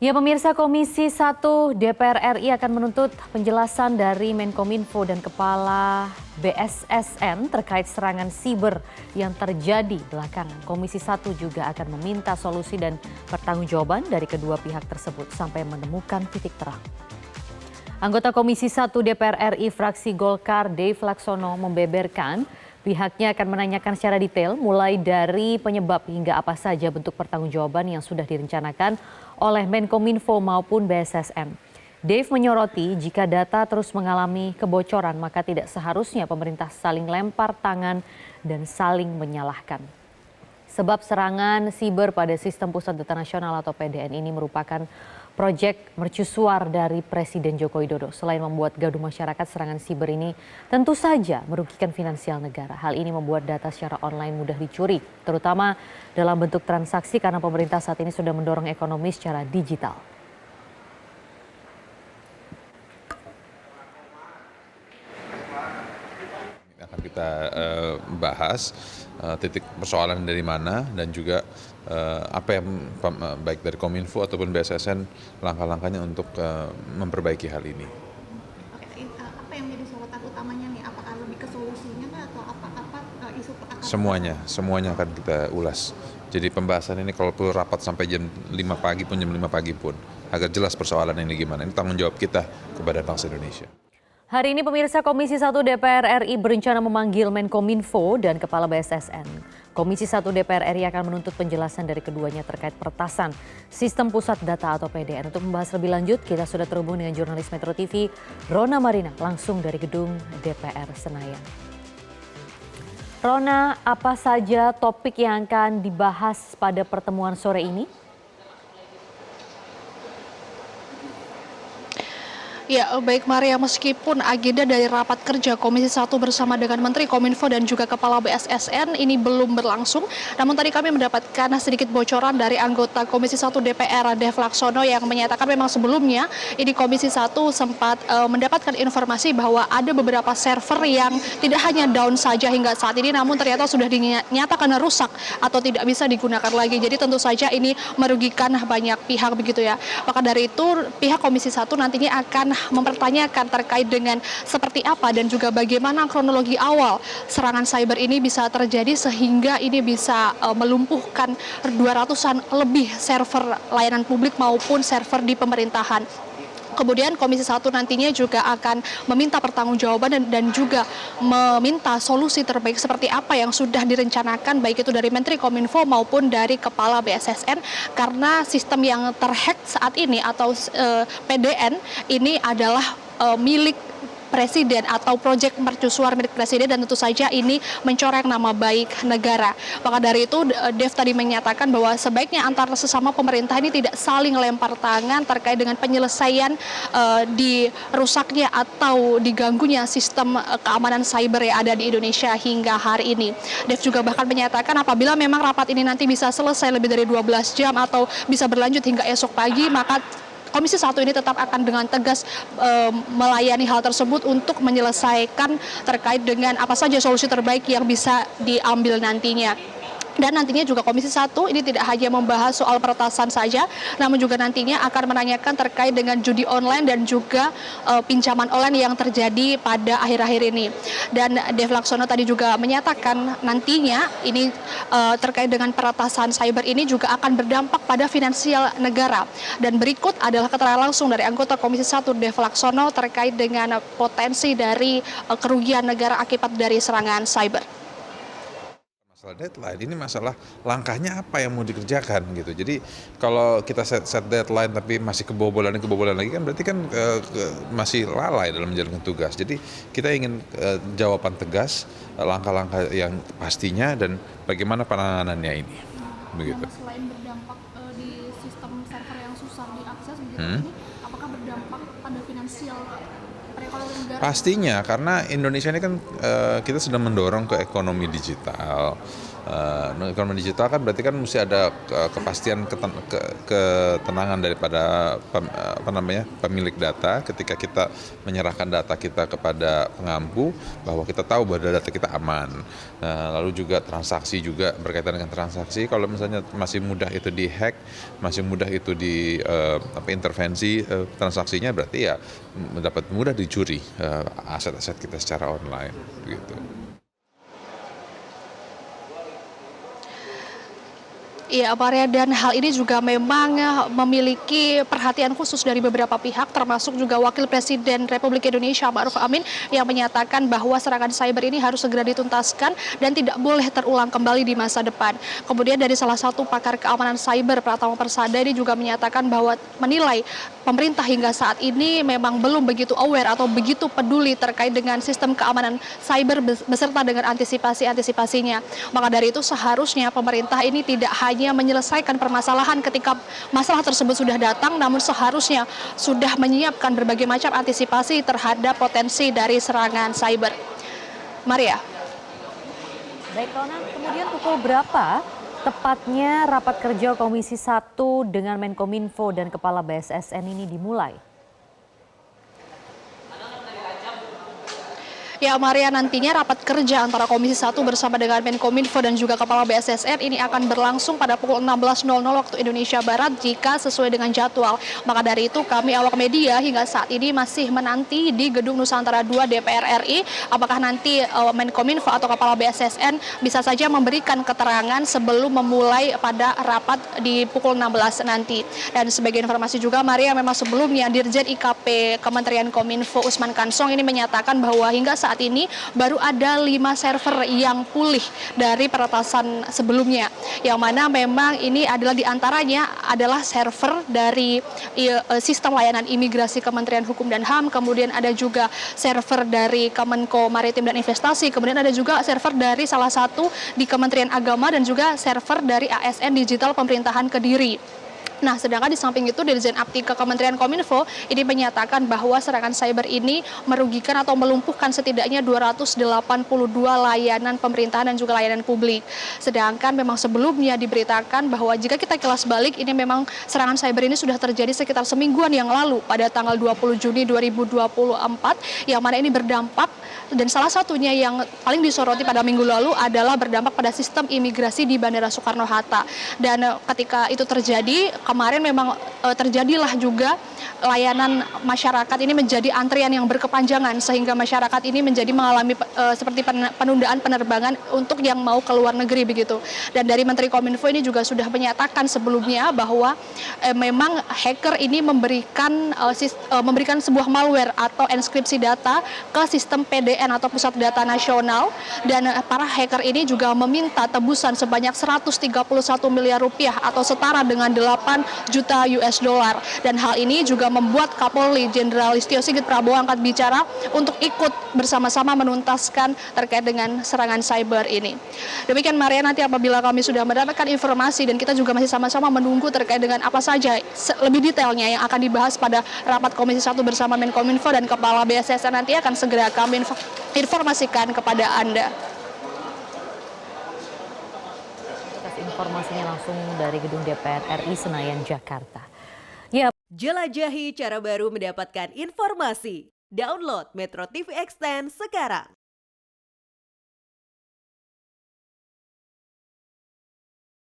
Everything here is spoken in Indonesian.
Ya pemirsa, Komisi 1 DPR RI akan menuntut penjelasan dari Menkominfo dan Kepala BSSN terkait serangan siber yang terjadi belakangan. Komisi 1 juga akan meminta solusi dan pertanggungjawaban dari kedua pihak tersebut sampai menemukan titik terang. Anggota Komisi 1 DPR RI fraksi Golkar Dave Laksono membeberkan pihaknya akan menanyakan secara detail mulai dari penyebab hingga apa saja bentuk pertanggungjawaban yang sudah direncanakan oleh Menkominfo maupun BSSN. Dave menyoroti jika data terus mengalami kebocoran maka tidak seharusnya pemerintah saling lempar tangan dan saling menyalahkan. Sebab serangan siber pada Sistem Pusat Data Nasional atau PDN ini merupakan proyek mercusuar dari Presiden Joko Widodo. Selain membuat gaduh masyarakat, serangan siber ini tentu saja merugikan finansial negara. Hal ini membuat data secara online mudah dicuri, terutama dalam bentuk transaksi karena pemerintah saat ini sudah mendorong ekonomi secara digital. Akan kita bahas titik persoalan dari mana dan juga apa yang baik dari Kominfo ataupun BSSN langkah-langkahnya untuk memperbaiki hal ini. Oke, apa yang menjadi sorotan utamanya nih? Apakah lebih ke solusinya atau apa isu perang? Semuanya akan kita ulas. Jadi pembahasan ini kalau perlu rapat sampai jam 5 pagi pun, agar jelas persoalan ini gimana. Ini tanggung jawab kita kepada bangsa Indonesia. Hari ini pemirsa, Komisi 1 DPR RI berencana memanggil Menkominfo dan Kepala BSSN. Komisi 1 DPR RI akan menuntut penjelasan dari keduanya terkait peretasan Sistem Pusat Data atau PDN. Untuk membahas lebih lanjut, kita sudah terhubung dengan jurnalis Metro TV, Rona Marina, langsung dari gedung DPR Senayan. Rona, apa saja topik yang akan dibahas pada pertemuan sore ini? Ya, baik Maria, meskipun agenda dari rapat kerja Komisi 1 bersama dengan Menteri Kominfo dan juga Kepala BSSN ini belum berlangsung, namun tadi kami mendapatkan sedikit bocoran dari anggota Komisi 1 DPR Dave Laksono yang menyatakan memang sebelumnya ini Komisi 1 sempat mendapatkan informasi bahwa ada beberapa server yang tidak hanya down saja hingga saat ini, namun ternyata sudah dinyatakan rusak atau tidak bisa digunakan lagi. Jadi tentu saja ini merugikan banyak pihak begitu ya. Maka dari itu pihak Komisi 1 nantinya akan mempertanyakan terkait dengan seperti apa dan juga bagaimana kronologi awal serangan cyber ini bisa terjadi sehingga ini bisa melumpuhkan 200-an lebih server layanan publik maupun server di pemerintahan. Kemudian Komisi 1 nantinya juga akan meminta pertanggungjawaban dan juga meminta solusi terbaik seperti apa yang sudah direncanakan baik itu dari Menteri Kominfo maupun dari Kepala BSSN karena sistem yang terhack saat ini atau PDN ini adalah milik Presiden atau proyek mercusuar milik Presiden dan tentu saja ini mencoreng nama baik negara. Maka dari itu Dev tadi menyatakan bahwa sebaiknya antara sesama pemerintah ini tidak saling lempar tangan terkait dengan penyelesaian dirusaknya atau diganggunya sistem keamanan cyber yang ada di Indonesia hingga hari ini. Dev juga bahkan menyatakan apabila memang rapat ini nanti bisa selesai lebih dari 12 jam atau bisa berlanjut hingga esok pagi, maka Komisi 1 ini tetap akan dengan tegas melayani hal tersebut untuk menyelesaikan terkait dengan apa saja solusi terbaik yang bisa diambil nantinya. Dan nantinya juga Komisi 1 ini tidak hanya membahas soal peretasan saja, namun juga nantinya akan menanyakan terkait dengan judi online dan juga pinjaman online yang terjadi pada akhir-akhir ini. Dan Dev Laksono tadi juga menyatakan nantinya ini terkait dengan peretasan cyber ini juga akan berdampak pada finansial negara. Dan berikut adalah keterangan langsung dari anggota Komisi 1 Dev Laksono terkait dengan potensi dari kerugian negara akibat dari serangan cyber. Masalah deadline ini masalah langkahnya apa yang mau dikerjakan gitu. Jadi kalau kita set deadline tapi masih kebobolan lagi kan berarti kan masih lalai dalam menjalankan tugas. Jadi kita ingin jawaban tegas, langkah-langkah yang pastinya dan bagaimana penanganannya ini. Begitu. Selain berdampak di sistem server yang susah diakses begitu ini, apakah berdampak pada finansial perekonomian negara? Pastinya, karena Indonesia ini kan kita sedang mendorong ke ekonomi digital. Ekonomi digital kan berarti kan mesti ada kepastian ketenangan daripada pemilik data ketika kita menyerahkan data kita kepada pengampu, bahwa kita tahu bahwa data kita aman. Lalu juga transaksi juga berkaitan dengan transaksi, kalau misalnya masih mudah itu dihack, masih mudah itu intervensi transaksinya, berarti ya dapat mudah dicuri aset-aset kita secara online gitu. Iya, Maria, dan hal ini juga memang memiliki perhatian khusus dari beberapa pihak, termasuk juga Wakil Presiden Republik Indonesia Ma'ruf Amin yang menyatakan bahwa serangan cyber ini harus segera dituntaskan dan tidak boleh terulang kembali di masa depan. Kemudian dari salah satu pakar keamanan cyber, Pratama Persada, ini juga menyatakan bahwa menilai pemerintah hingga saat ini memang belum begitu aware atau begitu peduli terkait dengan sistem keamanan cyber beserta dengan antisipasinya. Maka dari itu seharusnya pemerintah ini tidak hanya menyelesaikan permasalahan ketika masalah tersebut sudah datang, namun seharusnya sudah menyiapkan berbagai macam antisipasi terhadap potensi dari serangan cyber. Maria. Baik, Rona, kemudian pukul berapa tepatnya rapat kerja Komisi 1 dengan Menkominfo dan Kepala BSSN ini dimulai? Ya, Maria, nantinya rapat kerja antara Komisi 1 bersama dengan Menkominfo dan juga Kepala BSSN ini akan berlangsung pada pukul 16.00 waktu Indonesia Barat jika sesuai dengan jadwal. Maka dari itu kami awak media hingga saat ini masih menanti di Gedung Nusantara 2 DPR RI apakah nanti Menkominfo atau Kepala BSSN bisa saja memberikan keterangan sebelum memulai pada rapat di pukul 16 nanti. Dan sebagai informasi juga, Maria, memang sebelumnya Dirjen IKP Kementerian Kominfo Usman Kansong ini menyatakan bahwa hingga saat ini baru ada 5 server yang pulih dari peretasan sebelumnya, yang mana memang ini adalah diantaranya adalah server dari sistem layanan imigrasi Kementerian Hukum dan HAM, kemudian ada juga server dari Kemenko Maritim dan Investasi, kemudian ada juga server dari salah satu di Kementerian Agama dan juga server dari ASN Digital Pemerintahan Kediri. Nah, sedangkan di samping itu Dirjen Aptika Kementerian Kominfo ini menyatakan bahwa serangan cyber ini merugikan atau melumpuhkan setidaknya 282 layanan pemerintahan dan juga layanan publik. Sedangkan memang sebelumnya diberitakan bahwa jika kita kilas balik, ini memang serangan cyber ini sudah terjadi sekitar semingguan yang lalu pada tanggal 20 Juni 2024 yang mana ini berdampak, dan salah satunya yang paling disoroti pada minggu lalu adalah berdampak pada sistem imigrasi di Bandara Soekarno-Hatta. Dan ketika itu terjadi, kemarin memang terjadilah juga layanan masyarakat ini menjadi antrian yang berkepanjangan sehingga masyarakat ini menjadi mengalami seperti penundaan penerbangan untuk yang mau ke luar negeri begitu. Dan dari Menteri Kominfo ini juga sudah menyatakan sebelumnya bahwa memang hacker ini memberikan sebuah malware atau enskripsi data ke sistem PDN atau Pusat Data Nasional, dan para hacker ini juga meminta tebusan sebanyak 131 miliar rupiah atau setara dengan 8 juta US dollar. Dan hal ini juga membuat Kapolri Jenderal Listio Sigit Prabowo angkat bicara untuk ikut bersama-sama menuntaskan terkait dengan serangan cyber ini. Demikian, Maria, nanti apabila kami sudah mendapatkan informasi, dan kita juga masih sama-sama menunggu terkait dengan apa saja lebih detailnya yang akan dibahas pada rapat Komisi 1 bersama Menkominfo dan Kepala BSSN, nanti akan segera kami informasikan kepada Anda. Informasinya langsung dari Gedung DPR RI Senayan, Jakarta. Ya. Jelajahi cara baru mendapatkan informasi. Download Metro TV Extend sekarang.